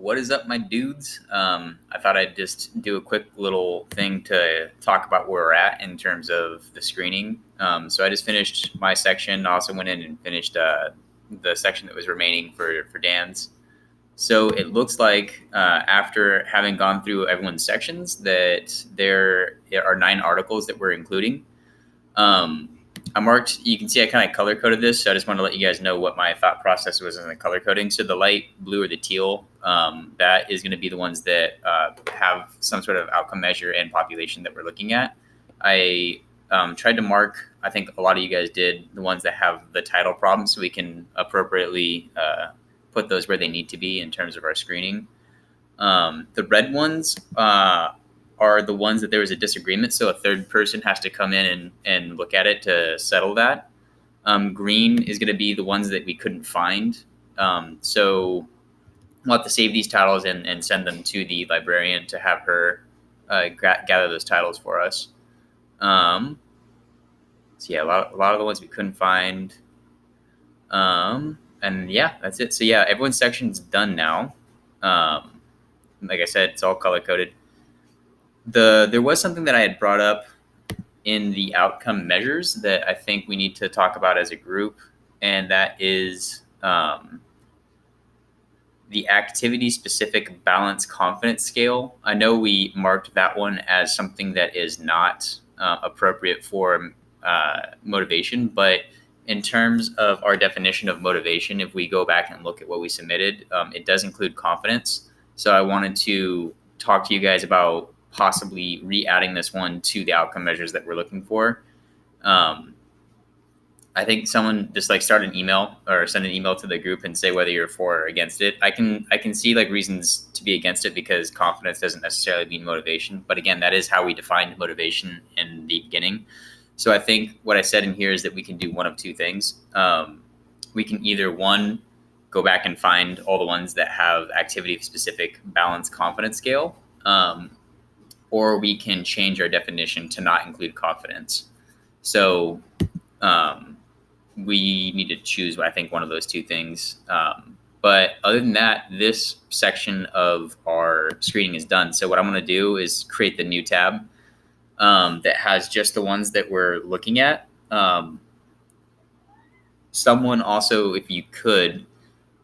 What is up, my dudes? I thought I'd just do a quick little thing to talk about where we're at in terms of the screening. So I just finished my section. I also went in and finished the section that was remaining for Dan's. So it looks like after having gone through everyone's sections that there are 9 articles that we're including. I marked, you can see I kind of color coded this, so I just want to let you guys know what my thought process was in the color coding. So the light blue or the teal, that is going to be the ones that have some sort of outcome measure and population that we're looking at. I tried to mark, I think a lot of you guys did, the ones that have the title problem so we can appropriately put those where they need to be in terms of our screening. The red ones are the ones that there was a disagreement, so a third person has to come in and look at it to settle that. Green is going to be the ones that we couldn't find. So we'll have to save these titles and send them to the librarian to have her gather those titles for us. So yeah, a lot of the ones we couldn't find. And yeah, that's it. So yeah, everyone's section's done now. Like I said, it's all color coded. There was something that I had brought up in the outcome measures that I think we need to talk about as a group, and that is the activity-specific balance confidence scale. I know we marked that one as something that is not appropriate for motivation, but in terms of our definition of motivation, if we go back and look at what we submitted, it does include confidence. So I wanted to talk to you guys about possibly re-adding this one to the outcome measures that we're looking for. I think someone just like start an email or send an email to the group and say whether you're for or against it. I can see like reasons to be against it because confidence doesn't necessarily mean motivation. But again, that is how we defined motivation in the beginning. So I think what I said in here is that we can do one of two things. We can either one, go back and find all the ones that have activity-specific balanced confidence scale, or we can change our definition to not include confidence. So we need to choose, I think, one of those two things. But other than that, this section of our screening is done. So what I'm going to do is create the new tab that has just the ones that we're looking at. Someone also, if you could,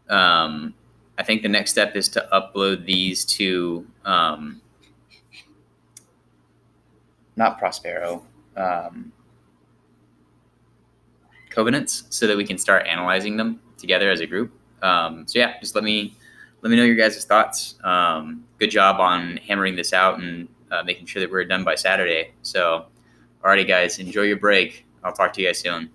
I think the next step is to upload these to not Prospero, Covenants, so that we can start analyzing them together as a group. So yeah, just let me know your guys' thoughts. Good job on hammering this out and making sure that we're done by Saturday. So, alrighty guys, enjoy your break. I'll talk to you guys soon.